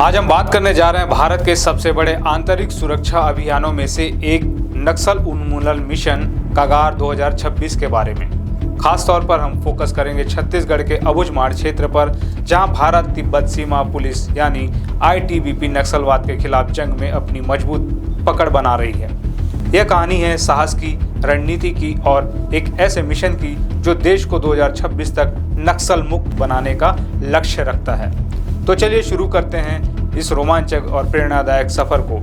आज हम बात करने जा रहे हैं भारत के सबसे बड़े आंतरिक सुरक्षा अभियानों में से एक नक्सल उन्मूलन मिशन कागार 2026 के बारे में। खास तौर पर हम फोकस करेंगे छत्तीसगढ़ के अबुझमाड़ क्षेत्र पर, जहां भारत तिब्बत सीमा पुलिस यानी आईटीबीपी नक्सलवाद के खिलाफ जंग में अपनी मजबूत पकड़ बना रही है। यह कहानी है साहस की, रणनीति की और एक ऐसे मिशन की जो देश को 2026 तक नक्सल मुक्त बनाने का लक्ष्य रखता है। तो चलिए शुरू करते हैं इस रोमांचक और प्रेरणादायक सफर को।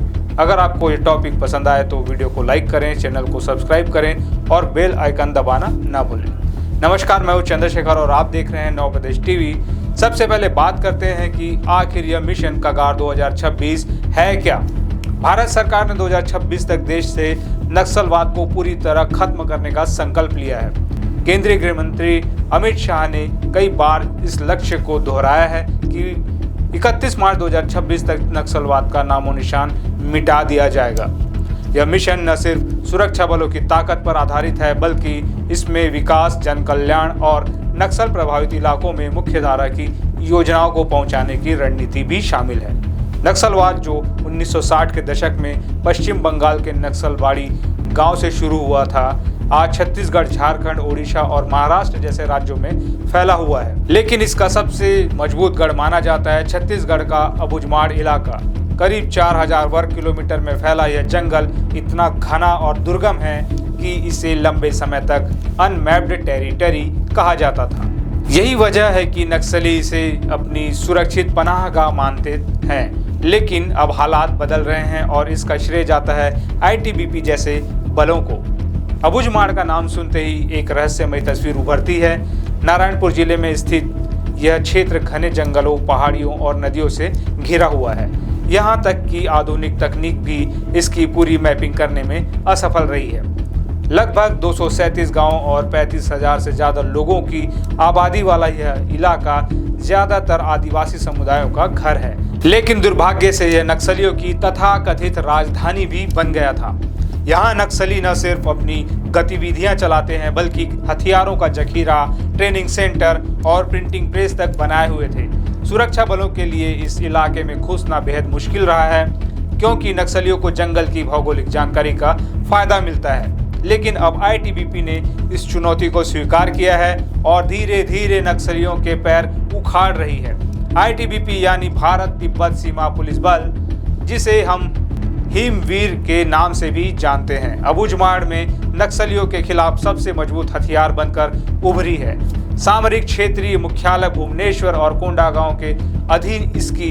अगर आपको ये टॉपिक पसंद आए तो वीडियो को लाइक करें, चैनल को सब्सक्राइब करें और बेल आइकन दबाना ना भूलें। नमस्कार, मैं हूं चंद्रशेखर और आप देख रहे हैं नव प्रदेश टीवी। सबसे पहले बात करते हैं कि आखिर यह मिशन कागार 2026 है क्या। भारत सरकार ने 2026 तक देश से नक्सलवाद को पूरी तरह खत्म करने का संकल्प लिया है। केंद्रीय गृह मंत्री अमित शाह ने कई बार इस लक्ष्य को दोहराया है कि 31 मार्च 2026 तक नक्सलवाद का नामो निशान मिटा दिया जाएगा। यह मिशन न सिर्फ सुरक्षा बलों की ताकत पर आधारित है, बल्कि इसमें विकास, जन कल्याण और नक्सल प्रभावित इलाकों में मुख्यधारा की योजनाओं को पहुंचाने की रणनीति भी शामिल है। नक्सलवाद जो 1960 के दशक में पश्चिम बंगाल के नक्सलवाड़ी गांव से शुरू हुआ था, आज छत्तीसगढ़, झारखंड, ओडिशा और महाराष्ट्र जैसे राज्यों में फैला हुआ है। लेकिन इसका सबसे मजबूत गढ़ माना जाता है छत्तीसगढ़ का अबुझमाड़ इलाका। करीब 4000 वर्ग किलोमीटर में फैला यह जंगल इतना घना और दुर्गम है कि इसे लंबे समय तक अनमैप्ड टेरिटरी कहा जाता था। यही वजह है कि नक्सली इसे अपनी सुरक्षित पनाहगाह मानते हैं। लेकिन अब हालात बदल रहे हैं और इसका श्रेय जाता है आईटीबीपी जैसे बलों को। अबुझमाड़ का नाम सुनते ही एक रहस्यमय तस्वीर उभरती है। नारायणपुर जिले में स्थित यह क्षेत्र घने जंगलों, पहाड़ियों और नदियों से घिरा हुआ है। यहाँ तक कि आधुनिक तकनीक भी इसकी पूरी मैपिंग करने में असफल रही है। लगभग 237 गांव और 35,000 से ज़्यादा लोगों की आबादी वाला यह इलाका ज़्यादातर आदिवासी समुदायों का घर है। लेकिन दुर्भाग्य से यह नक्सलियों की तथाकथित राजधानी भी बन गया था। यहाँ नक्सली न सिर्फ अपनी गतिविधियां चलाते हैं, बल्कि हथियारों का जखीरा, ट्रेनिंग सेंटर और प्रिंटिंग प्रेस तक बनाए हुए थे। सुरक्षा बलों के लिए इस इलाके में घुसना बेहद मुश्किल रहा है, क्योंकि नक्सलियों को जंगल की भौगोलिक जानकारी का फायदा मिलता है। लेकिन अब आईटीबीपी ने इस चुनौती को स्वीकार किया है और धीरे धीरे नक्सलियों के पैर उखाड़ रही है। आईटीबीपी यानी भारत तिब्बत सीमा पुलिस बल, जिसे हम हिमवीर के नाम से भी जानते हैं, अबुझमाड़ में नक्सलियों के खिलाफ सबसे मजबूत हथियार बनकर उभरी है। सामरिक क्षेत्रीय मुख्यालय भुवनेश्वर और कोंडागांव के अधीन इसकी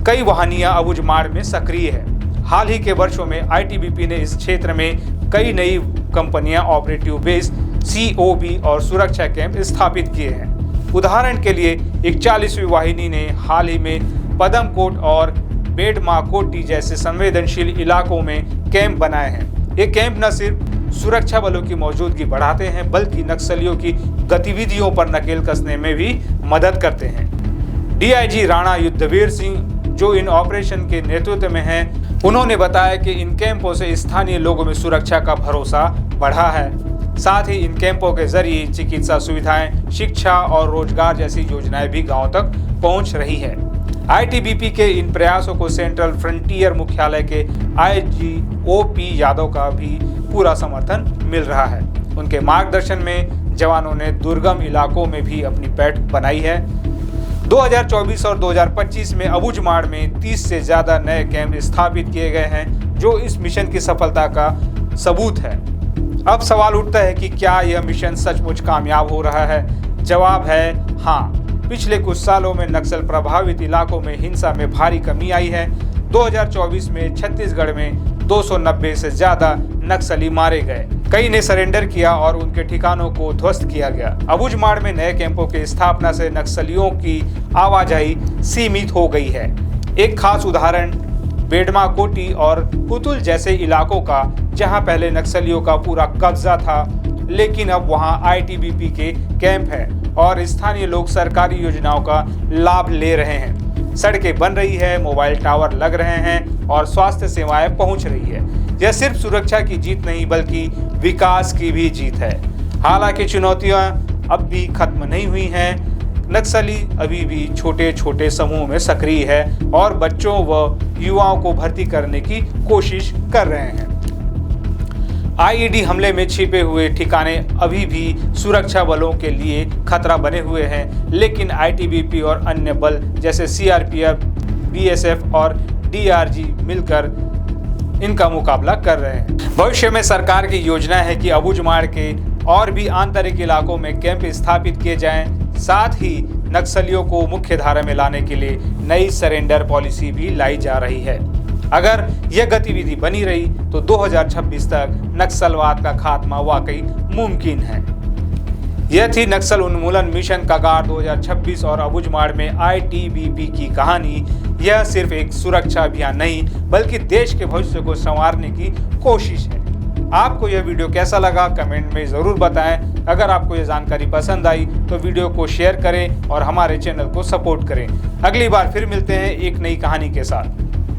कई वाहिनियां अबुझमाड़ में सक्रिय है। हाल ही के वर्षों में आईटीबीपी ने इस क्षेत्र में कई नई कंपनियां, ऑपरेटिव बेस, सीओबी और सुरक्षा कैंप स्थापित किए हैं। उदाहरण के लिए 41वीं वाहिनी ने हाल ही में पदमकोट और बेडमाकोटी जैसे संवेदनशील इलाकों में कैंप बनाए हैं। ये कैंप न सिर्फ सुरक्षा बलों की मौजूदगी बढ़ाते हैं, बल्कि नक्सलियों की गतिविधियों पर नकेल कसने में भी मदद करते हैं। डीआईजी राणा युद्धवीर सिंह, जो इन ऑपरेशन के नेतृत्व में हैं, उन्होंने बताया कि इन कैंपों से स्थानीय लोगों में सुरक्षा का भरोसा बढ़ा है। साथ ही इन कैंपों के जरिए चिकित्सा सुविधाएं, शिक्षा और रोजगार जैसी योजनाएं भी गाँव तक पहुँच रही है। आईटीबीपी के इन प्रयासों को सेंट्रल फ्रंटियर मुख्यालय के आईजीओपी यादव का भी पूरा समर्थन मिल रहा है। उनके मार्गदर्शन में जवानों ने दुर्गम इलाकों में भी अपनी पैठ बनाई है। 2024 और 2025 में अबुझमाड़ में 30 से ज़्यादा नए कैंप स्थापित किए गए हैं, जो इस मिशन की सफलता का सबूत है। अब सवाल उठता है कि क्या यह मिशन सचमुच कामयाब हो रहा है? जवाब है हाँ। पिछले कुछ सालों में नक्सल प्रभावित इलाकों में हिंसा में भारी कमी आई है। 2024 में छत्तीसगढ़ में 290 से ज़्यादा नक्सली मारे गए। कई ने सरेंडर किया और उनके ठिकानों को ध्वस्त किया गया। अबुझमाड़ में नए कैंपों की स्थापना से नक्सलियों की आवाजाही सीमित हो गई है। एक खास उदाहरण बेडमाकोटी और पुतुल जैसे इलाकों का, जहां पहले नक्सलियों का पूरा कब्जा था, लेकिन अब वहां आईटीबीपी के कैंप है और स्थानीय लोग सरकारी योजनाओं का लाभ ले रहे हैं। सड़कें बन रही है, मोबाइल टावर लग रहे हैं और स्वास्थ्य सेवाएं पहुंच रही है। यह सिर्फ सुरक्षा की जीत नहीं, बल्कि विकास की भी जीत है। हालांकि चुनौतियां अब भी खत्म नहीं हुई हैं। नक्सली अभी भी छोटे छोटे समूह में सक्रिय है और बच्चों व युवाओं को भर्ती करने की कोशिश कर रहे हैं। आईईडी हमले में छिपे हुए ठिकाने अभी भी सुरक्षा बलों के लिए खतरा बने हुए हैं, लेकिन आईटीबीपी और अन्य बल जैसे सीआरपीएफ, बीएसएफ और डीआरजी मिलकर इनका मुकाबला कर रहे हैं। भविष्य में सरकार की योजना है कि अबूझमाड़ के और भी आंतरिक इलाकों में कैंप स्थापित किए जाएं। साथ ही नक्सलियों को मुख्य धारा में लाने के लिए नई सरेंडर पॉलिसी भी लाई जा रही है। अगर यह गतिविधि बनी रही तो 2026 तक नक्सलवाद का खात्मा वाकई मुमकिन है। यह थी नक्सल उन्मूलन मिशन कगार 2026 और अबूझमाड़ में आईटीबीपी की कहानी। यह सिर्फ एक सुरक्षा अभियान नहीं बल्कि देश के भविष्य को संवारने की कोशिश है। आपको यह वीडियो कैसा लगा कमेंट में ज़रूर बताएं। अगर आपको यह जानकारी पसंद आई तो वीडियो को शेयर करें और हमारे चैनल को सपोर्ट करें। अगली बार फिर मिलते हैं एक नई कहानी के साथ।